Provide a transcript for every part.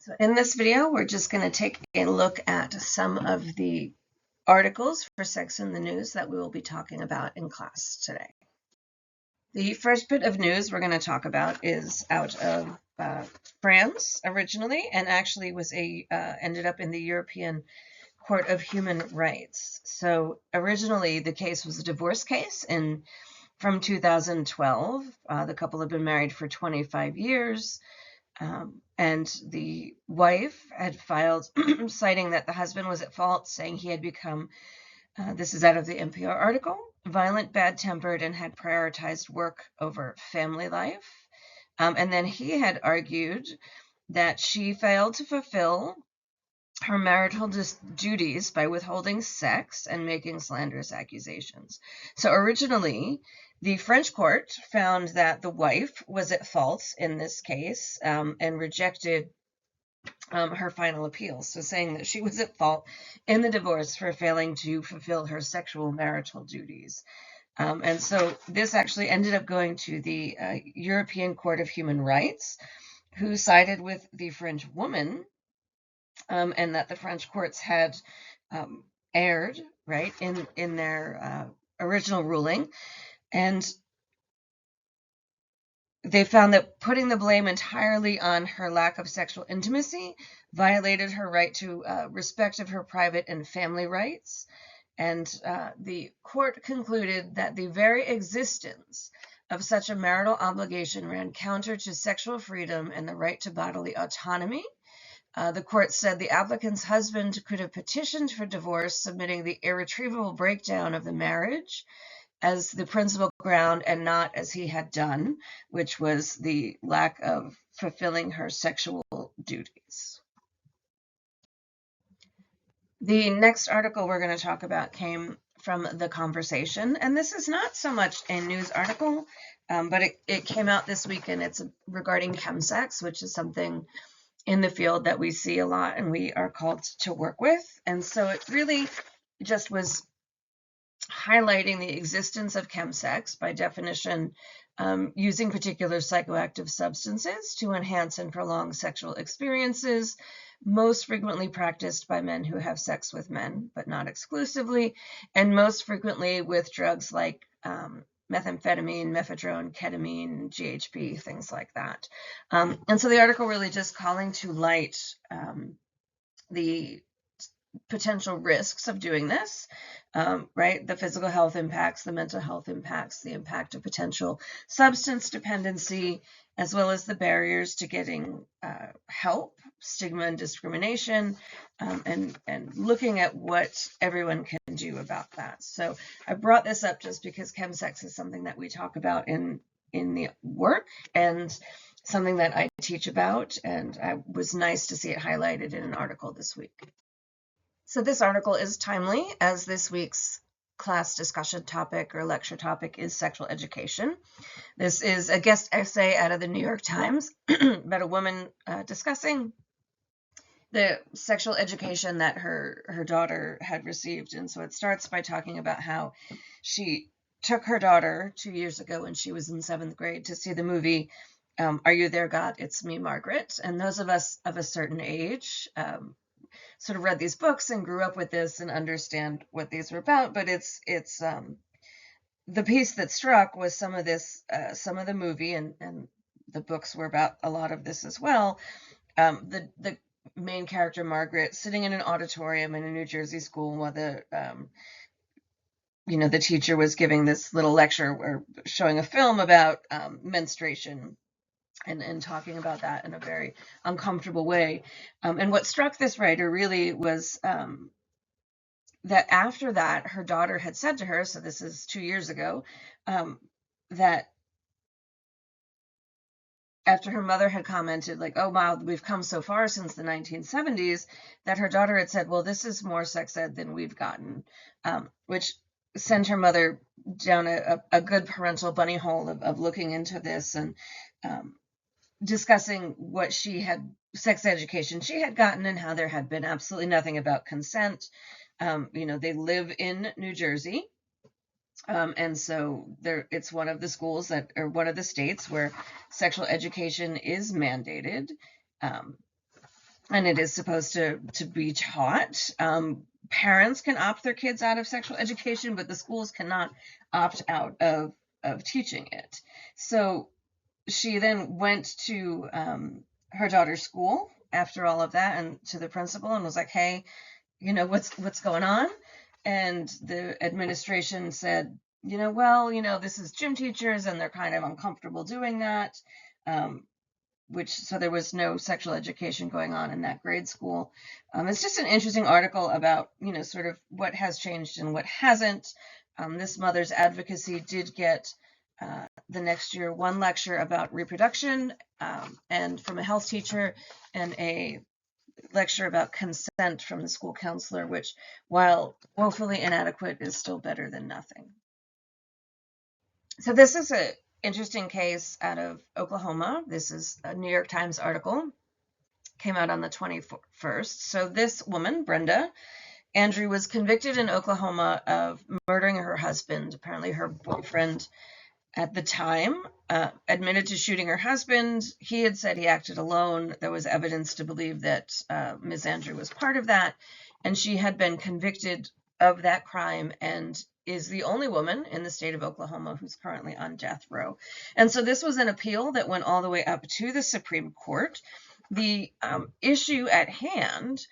So in this video, we're just going to take a look at some of the articles for Sex in the News that we will be talking about in class today. The first bit of news we're going to talk about is out of France originally, and actually was ended up in the European Court of Human Rights. So originally the case was a divorce case from 2012. The couple had been married for 25 years. And the wife had filed citing that the husband was at fault, saying he had become, this is out of the NPR article, violent, bad-tempered, and had prioritized work over family life. And then he had argued that she failed to fulfill her marital duties by withholding sex and making slanderous accusations. So originally, the French court found that the wife was at fault in this case and rejected her final appeal, so saying that she was at fault in the divorce for failing to fulfill her sexual marital duties. And so this actually ended up going to the European Court of Human Rights, who sided with the French woman, and that the French courts had erred, right, in their original ruling. And they found that putting the blame entirely on her lack of sexual intimacy violated her right to respect of her private and family rights. And the court concluded that the very existence of such a marital obligation ran counter to sexual freedom and the right to bodily autonomy. The court said the applicant's husband could have petitioned for divorce, submitting the irretrievable breakdown of the marriage as the principal ground and not as he had done, which was the lack of fulfilling her sexual duties. The next article we're going to talk about came from The Conversation, and this is not so much a news article, but it came out this week, and it's regarding chemsex, which is something in the field that we see a lot and we are called to work with. And so it really just was highlighting the existence of chemsex, by definition, using particular psychoactive substances to enhance and prolong sexual experiences, most frequently practiced by men who have sex with men, but not exclusively, and most frequently with drugs like methamphetamine, mephedrone, ketamine, GHB, things like that. And so the article really just calling to light the potential risks of doing this, right? The physical health impacts, the mental health impacts, the impact of potential substance dependency, as well as the barriers to getting help, stigma and discrimination, and looking at what everyone can do about that. So I brought this up just because chemsex is something that we talk about in the work and something that I teach about, and it was nice to see it highlighted in an article this week. So this article is timely, as this week's class discussion topic or lecture topic is sexual education. This is a guest essay out of the New York Times about a woman discussing the sexual education that her daughter had received. And so it starts by talking about how she took her daughter 2 years ago when she was in 7th grade to see the movie Are You There, God? It's Me, Margaret. And those of us of a certain age sort of read these books and grew up with this and understand what these were about. But it's the piece that struck was some of the movie, and the books were about a lot of this as well. The main character, Margaret, sitting in an auditorium in a New Jersey school while the teacher was giving this little lecture or showing a film about menstruation, and talking about that in a very uncomfortable way. And what struck this writer really was that after that, her daughter had said to her, so this is 2 years ago, that after her mother had commented, like, oh, wow, we've come so far since the 1970s, that her daughter had said, well, this is more sex ed than we've gotten, which sent her mother down a good parental bunny hole of looking into this and discussing what sex education she had gotten, and how there had been absolutely nothing about consent. They live in New Jersey, and so it's one of the schools or one of the states where sexual education is mandated. and it is supposed to be taught. Parents can opt their kids out of sexual education, but the schools cannot opt out of teaching it. So she then went to her daughter's school after all of that, and to the principal, and was like, "Hey, what's going on?" And the administration said, well, this is gym teachers, and they're kind of uncomfortable doing that. So there was no sexual education going on in that grade school. It's just an interesting article about, sort of what has changed and what hasn't. This mother's advocacy did get the next year one lecture about reproduction, and from a health teacher, and a lecture about consent from the school counselor, which, while woefully inadequate, is still better than nothing. So this is an interesting case out of Oklahoma. This is a New York Times article, came out on the 21st. So this woman, Brenda Andrew, was convicted in Oklahoma of murdering her husband. Apparently her boyfriend at the time admitted to shooting her husband. He had said he acted alone. There was evidence to believe that Ms. Andrew was part of that, and she had been convicted of that crime and is the only woman in the state of Oklahoma who's currently on death row. And so this was an appeal that went all the way up to the Supreme Court. The issue at hand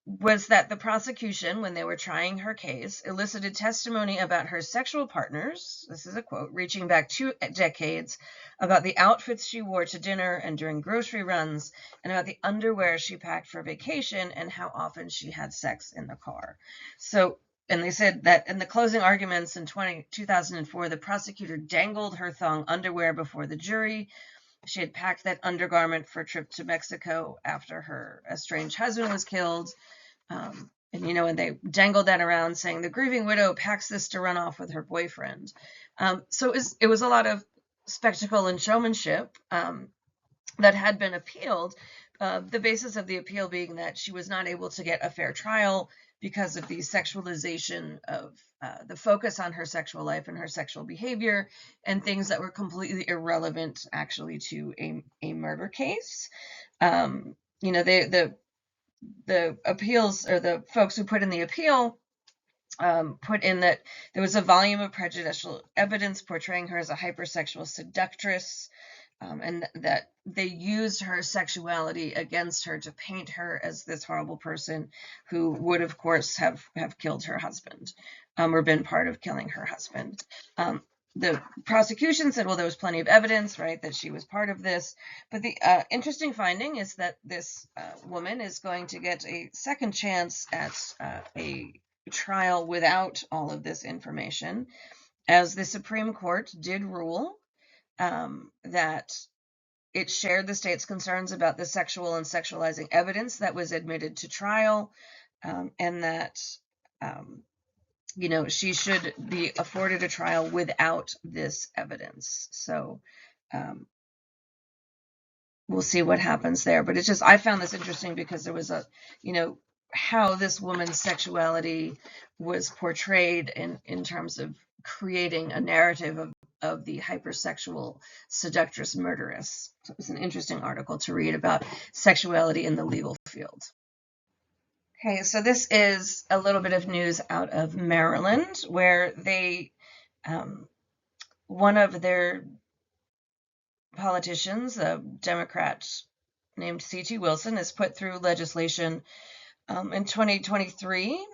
was that the prosecution, when they were trying her case, elicited testimony about her sexual partners, this is a quote, reaching back 2 decades, about the outfits she wore to dinner and during grocery runs, and about the underwear she packed for vacation, and how often she had sex in the car. So, and they said that in the closing arguments in 2004, the prosecutor dangled her thong underwear before the jury. She had packed that undergarment for a trip to Mexico after her estranged husband was killed. And they dangled that around, saying the grieving widow packs this to run off with her boyfriend. So it was a lot of spectacle and showmanship that had been appealed. The basis of the appeal being that she was not able to get a fair trial because of the sexualization of the focus on her sexual life and her sexual behavior, and things that were completely irrelevant actually to a murder case. The appeals, or the folks who put in the appeal, put in that there was a volume of prejudicial evidence portraying her as a hypersexual seductress, and that they used her sexuality against her to paint her as this horrible person who would, of course, have killed her husband, or been part of killing her husband. The prosecution said, well, there was plenty of evidence, right, that she was part of this. But the interesting finding is that this woman is going to get a second chance at a trial without all of this information, as the Supreme Court did rule that it shared the state's concerns about the sexual and sexualizing evidence that was admitted to trial, and that she should be afforded a trial without this evidence. So we'll see what happens there. But it's just, I found this interesting because there was how this woman's sexuality was portrayed in terms of creating a narrative of the hypersexual seductress murderess. So it was an interesting article to read about sexuality in the legal field. Okay, so this is a little bit of news out of Maryland, where they, one of their politicians, a Democrat named C.T. Wilson, has put through legislation in 2023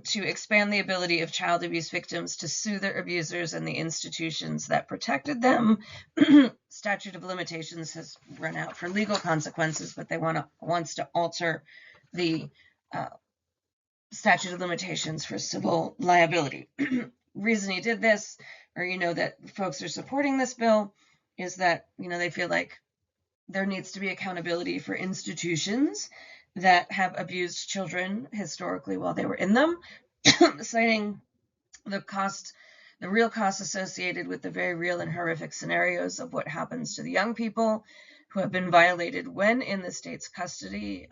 to expand the ability of child abuse victims to sue their abusers and the institutions that protected them. Statute of limitations has run out for legal consequences, but they wants to alter the statute of limitations for civil liability. Reason he did this, or that folks are supporting this bill, is that they feel like there needs to be accountability for institutions that have abused children historically while they were in them, citing the real costs associated with the very real and horrific scenarios of what happens to the young people who have been violated when in the state's custody.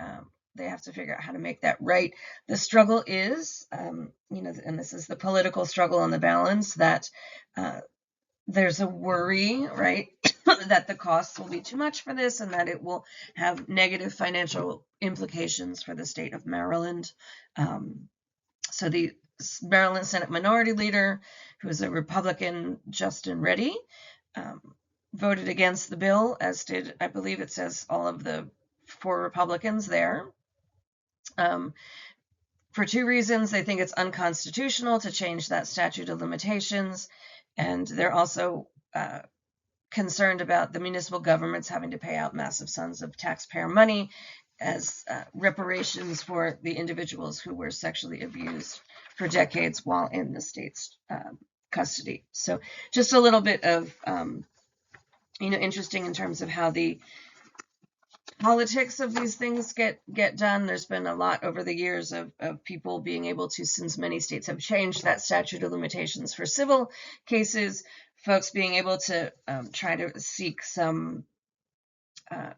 They have to figure out how to make that right. The struggle is, and this is the political struggle on the balance, that there's a worry, right, that the costs will be too much for this and that it will have negative financial implications for the state of Maryland. So the Maryland Senate Minority Leader, who is a Republican, Justin Reddy, voted against the bill, as did, I believe it says, all of the 4 Republicans there. For 2 reasons. They think it's unconstitutional to change that statute of limitations, and they're also concerned about the municipal governments having to pay out massive sums of taxpayer money as reparations for the individuals who were sexually abused for decades while in the state's custody. So just a little bit of, interesting in terms of how the politics of these things get done. There's been a lot over the years of people being able to, since many states have changed that statute of limitations for civil cases, folks being able to try to seek some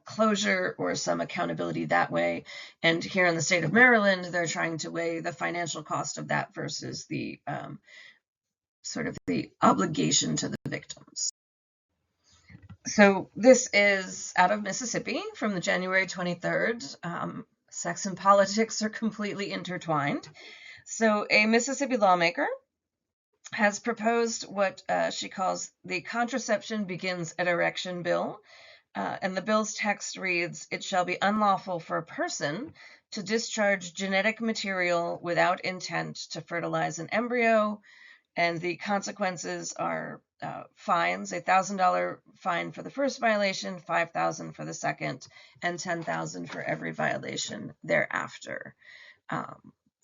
closure or some accountability that way. And here in the state of Maryland, they're trying to weigh the financial cost of that versus the sort of the obligation to the victims. So this is out of Mississippi from the January 23rd. Sex and politics are completely intertwined. So a Mississippi lawmaker has proposed what she calls the Contraception Begins at Erection bill. And the bill's text reads, "It shall be unlawful for a person to discharge genetic material without intent to fertilize an embryo." And the consequences are fines: $1,000 fine for the first violation, $5,000 for the second, and $10,000 for every violation thereafter.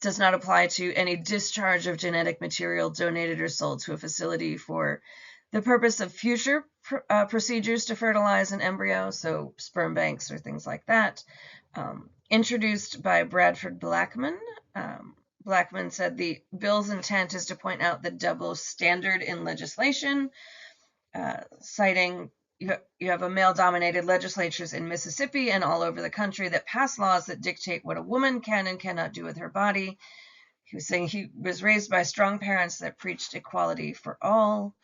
Does not apply to any discharge of genetic material donated or sold to a facility for the purpose of future procedures to fertilize an embryo, so sperm banks or things like that. Introduced by Bradford Blackman. Blackman said the bill's intent is to point out the double standard in legislation, citing you have a male-dominated legislatures in Mississippi and all over the country that pass laws that dictate what a woman can and cannot do with her body. He was saying he was raised by strong parents that preached equality for all.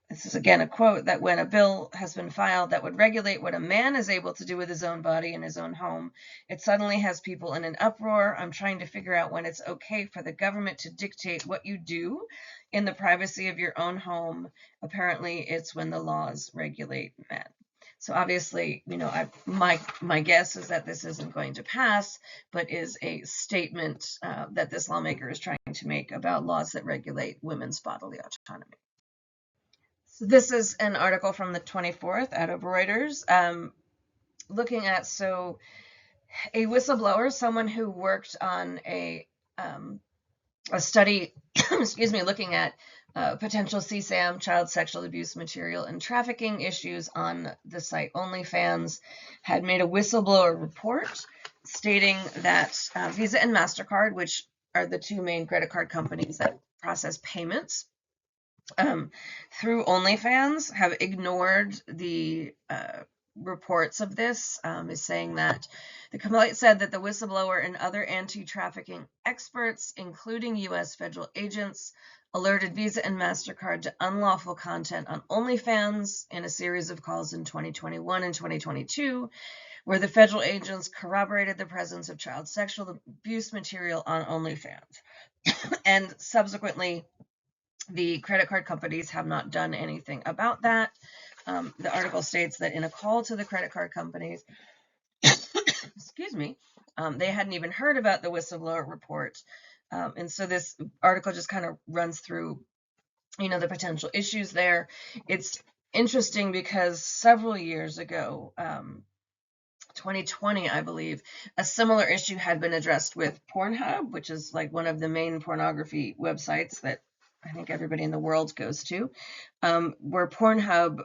This is again a quote, that when a bill has been filed that would regulate what a man is able to do with his own body in his own home, it suddenly has people in an uproar. I'm trying to figure out when it's okay for the government to dictate what you do in the privacy of your own home. Apparently, it's when the laws regulate men. So obviously, my guess is that this isn't going to pass, but is a statement that this lawmaker is trying to make about laws that regulate women's bodily autonomy. So this is an article from the 24th out of Reuters, looking at a whistleblower, someone who worked on a study, looking at potential CSAM, child sexual abuse material, and trafficking issues on the site OnlyFans, had made a whistleblower report stating that Visa and MasterCard, which are the 2 main credit card companies that process payments through OnlyFans, have ignored the reports of this. Is saying that the complaint said that the whistleblower and other anti-trafficking experts, including U.S. federal agents, alerted Visa and MasterCard to unlawful content on OnlyFans in a series of calls in 2021 and 2022, where the federal agents corroborated the presence of child sexual abuse material on OnlyFans. And subsequently, the credit card companies have not done anything about that. The article states that in a call to the credit card companies, they hadn't even heard about the whistleblower report. And so this article just kind of runs through, the potential issues there. It's interesting because several years ago, 2020, I believe, a similar issue had been addressed with Pornhub, which is like one of the main pornography websites that I think everybody in the world goes to, where Pornhub,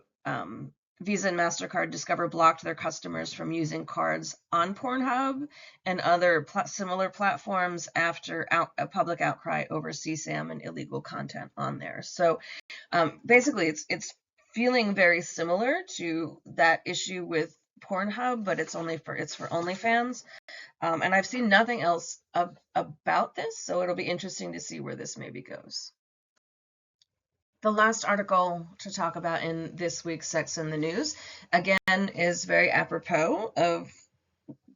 Visa and MasterCard discovered blocked their customers from using cards on Pornhub and other similar platforms after a public outcry over CSAM and illegal content on there. So basically, it's feeling very similar to that issue with Pornhub, but it's for OnlyFans. And I've seen nothing else about this, so it'll be interesting to see where this maybe goes. The last article to talk about in this week's Sex in the News, again, is very apropos of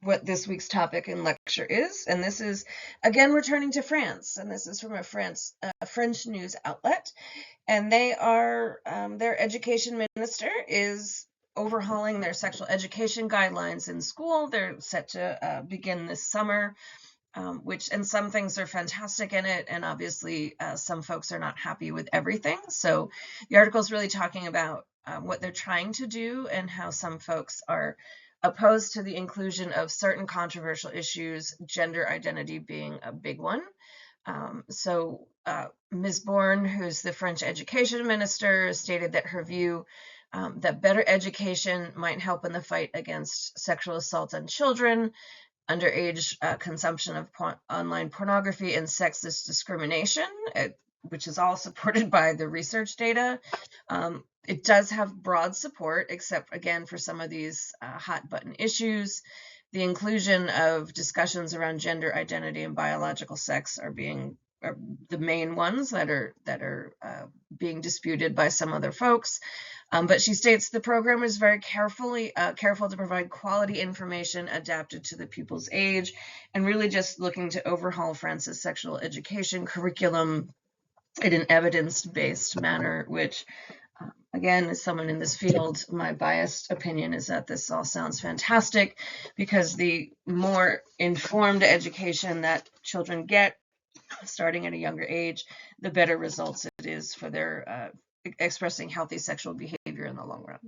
what this week's topic and lecture is. And this is, again, returning to France. And this is from a French news outlet. And they are, their education minister is overhauling their sexual education guidelines in school. They're set to begin this summer. And some things are fantastic in it, and obviously some folks are not happy with everything. So the article is really talking about what they're trying to do and how some folks are opposed to the inclusion of certain controversial issues, gender identity being a big one. Ms. Bourne, who's the French education minister, stated that her view that better education might help in the fight against sexual assault on children, underage consumption of online pornography, and sexist discrimination, which is all supported by the research data. It does have broad support, except again for some of these hot button issues. The inclusion of discussions around gender identity and biological sex are the main ones that are being disputed by some other folks. But she states the program is very careful to provide quality information adapted to the pupil's age, and really just looking to overhaul France's sexual education curriculum in an evidence-based manner, which, again, as someone in this field, my biased opinion is that this all sounds fantastic, because the more informed education that children get starting at a younger age, the better results it is for their expressing healthy sexual behavior in the long run.